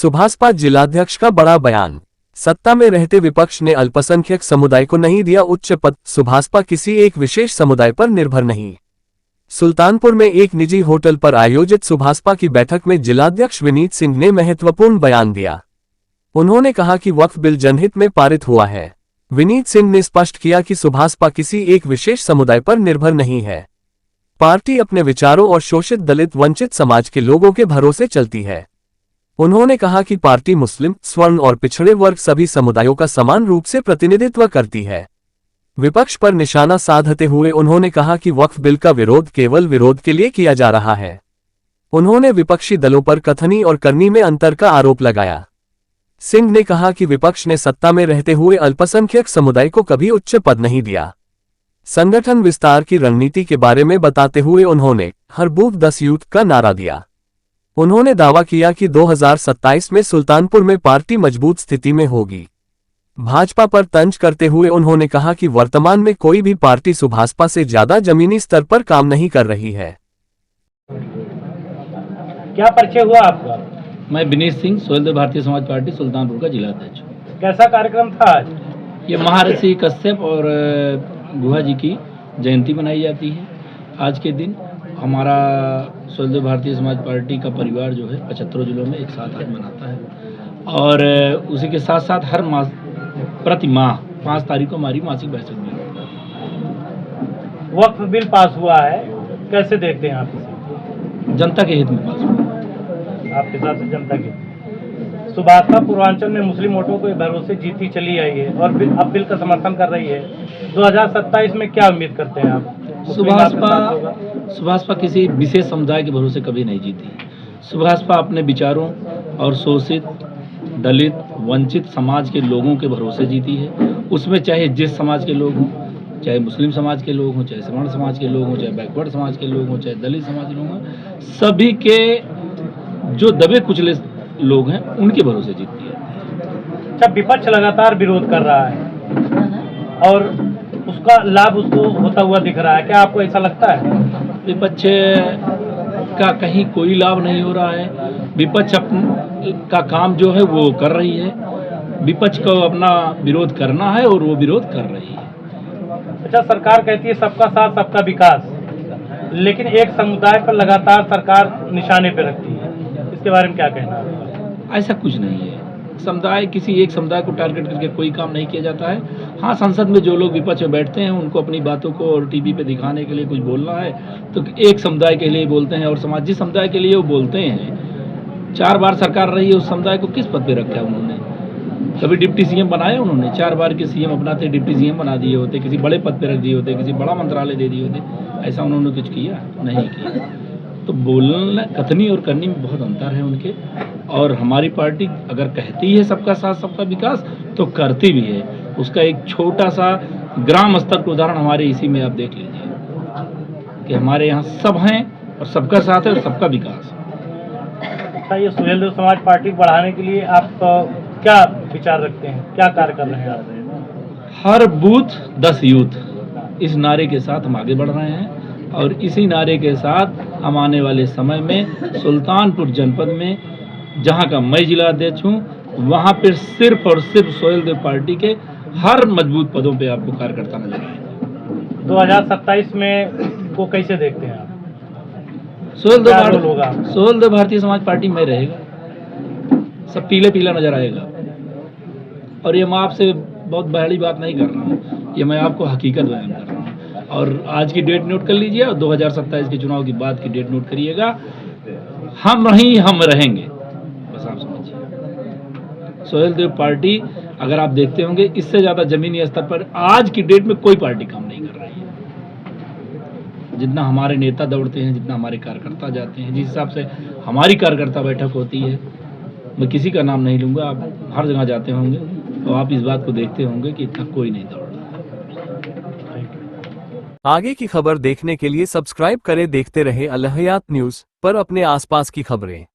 सुभाषपा जिलाध्यक्ष का बड़ा बयान। सत्ता में रहते विपक्ष ने अल्पसंख्यक समुदाय को नहीं दिया उच्च पद। सुभाषपा किसी एक विशेष समुदाय पर निर्भर नहीं। सुल्तानपुर में एक निजी होटल पर आयोजित सुभाषपा की बैठक में जिलाध्यक्ष विनीत सिंह ने महत्वपूर्ण बयान दिया। उन्होंने कहा कि वक्फ बिल जनहित में पारित हुआ है। विनीत सिंह ने स्पष्ट किया कि सुभाषपा किसी एक विशेष समुदाय पर निर्भर नहीं है। पार्टी अपने विचारों और शोषित दलित वंचित समाज के लोगों के भरोसे चलती है। उन्होंने कहा कि पार्टी मुस्लिम, स्वर्ण और पिछड़े वर्ग सभी समुदायों का समान रूप से प्रतिनिधित्व करती है। विपक्ष पर निशाना साधते हुए उन्होंने कहा कि वक्फ बिल का विरोध केवल विरोध के लिए किया जा रहा है। उन्होंने विपक्षी दलों पर कथनी और करनी में अंतर का आरोप लगाया। सिंह ने कहा कि विपक्ष ने सत्ता में रहते हुए अल्पसंख्यक समुदाय को कभी उच्च पद नहीं दिया। संगठन विस्तार की रणनीति के बारे में बताते हुए उन्होंने हर बूथ 10 यूथ का नारा दिया। उन्होंने दावा किया कि 2027 में सुल्तानपुर में पार्टी मजबूत स्थिति में होगी। भाजपा पर तंज करते हुए उन्होंने कहा कि वर्तमान में कोई भी पार्टी सुभाषपा से ज्यादा जमीनी स्तर पर काम नहीं कर रही है। क्या परिचय हुआ आपका? मैं विनीत सिंह, सोहेलदेव भारतीय समाज पार्टी सुल्तानपुर का जिलाध्यक्ष। कैसा कार्यक्रम था आज? ये महर्षि कश्यप और गुहा जी की जयंती मनाई जाती है। आज के दिन हमारा सोहेलदेव भारतीय समाज पार्टी का परिवार जो है 75 जिलों में एक साथ आज मनाता है और उसी के साथ साथ हर मास प्रति माह 5 तारीख को हमारी मासिक बैठक भी होती है। वक्फ बिल पास हुआ है, कैसे देखते हैं आप इसे? जनता के हित में पास हुआ। आपके साथ से जनता के सुभाषपा पूर्वांचल में मुस्लिम वोटों को भरोसे जीती चली आई है और अब बिल का समर्थन कर रही है। 2027 में क्या उम्मीद करते हैं आप? सुभाषपा किसी विशेष समुदाय के भरोसे कभी नहीं जीती। सुभाषपा अपने विचारों और शोषित दलित वंचित समाज के लोगों के भरोसे जीती है। उसमें चाहे जिस समाज के लोग हों, चाहे मुस्लिम समाज के लोग हों, चाहे सवर्ण समाज के लोग हों, चाहे बैकवर्ड समाज के लोग हों, चाहे दलित समाज के लोग हों, सभी के जो दबे कुचले लोग हैं उनके भरोसे जीतती है। अच्छा, विपक्ष लगातार विरोध कर रहा है और उसका लाभ उसको होता हुआ दिख रहा है, क्या आपको ऐसा लगता है? विपक्ष का कहीं कोई लाभ नहीं हो रहा है। विपक्ष का काम जो है वो कर रही है। विपक्ष को अपना विरोध करना है और वो विरोध कर रही है। अच्छा, सरकार कहती है सबका साथ सबका विकास, लेकिन एक समुदाय पर लगातार सरकार निशाने पर रखती है, इसके बारे में क्या कहना है? ऐसा कुछ नहीं है। समुदाय किसी एक समुदाय को टारगेट करके कोई काम नहीं किया जाता है। हाँ, संसद में जो लोग विपक्ष में बैठते हैं उनको अपनी बातों को और टीवी पे दिखाने के लिए कुछ बोलना है तो एक समुदाय के लिए बोलते हैं और समाज जिस समुदाय के लिए वो बोलते हैं। 4 बार सरकार रही है, उस समुदाय को किस पद पे रखा है उन्होंने? कभी डिप्टी सीएम बनाया उन्होंने? 4 बार के सीएम अपना थे, डिप्टी सीएम बना दिए होते, किसी बड़े पद पे रख दिए होते, किसी बड़ा मंत्रालय दे दिए होते। ऐसा उन्होंने कुछ किया नहीं किया। तो बोलना कथनी और करनी में बहुत अंतर है उनके। और हमारी पार्टी अगर कहती है सबका साथ सबका विकास तो करती भी है। उसका एक छोटा सा ग्राम स्तर का उदाहरण हमारे इसी में आप देख लीजिए कि हमारे यहाँ सब हैं और सबका साथ है और सबका विकास। अच्छा, ये सोहेलदेव समाज पार्टी बढ़ाने के लिए आप क्या विचार रखते हैं, क्या कार्य कर रहे हैं आप? हर बूथ 10 यूथ, इस नारे के साथ हम आगे बढ़ रहे हैं और इसी नारे के साथ हम आने वाले समय में सुल्तानपुर जनपद में, जहां का मैं जिलाध्यक्ष हूं, वहां पर सिर्फ और सिर्फ सोहेलदेव पार्टी के हर मजबूत पदों पे आपको कार्यकर्ता नजर आएंगे। 2027 में को कैसे देखते हैं आप? सोहेलदेव भारतीय समाज पार्टी में रहेगा, सब पीले पीला नजर आएगा। और ये मैं आपसे बहुत बड़ी बात नहीं कर रहा हूँ, ये मैं आपको हकीकत बयान कर रहा हूँ। और आज की डेट नोट कर लीजिए और 2027 के चुनाव की बाद की डेट नोट करिएगा। हम रहेंगे, बस आप समझिए। सोहेलदेव पार्टी अगर आप देखते होंगे इससे ज्यादा जमीनी स्तर पर आज की डेट में कोई पार्टी काम नहीं कर रही है। जितना हमारे नेता दौड़ते हैं, जितना हमारे कार्यकर्ता जाते हैं, जिस हिसाब से हमारी कार्यकर्ता बैठक होती है, मैं किसी का नाम नहीं लूंगा, आप हर जगह जाते होंगे और आप इस बात को देखते होंगे कि इतना कोई नहीं दौड़ रहा। आगे की खबर देखने के लिए सब्सक्राइब करें। देखते रहे अल हयात न्यूज़ पर अपने आसपास की खबरें।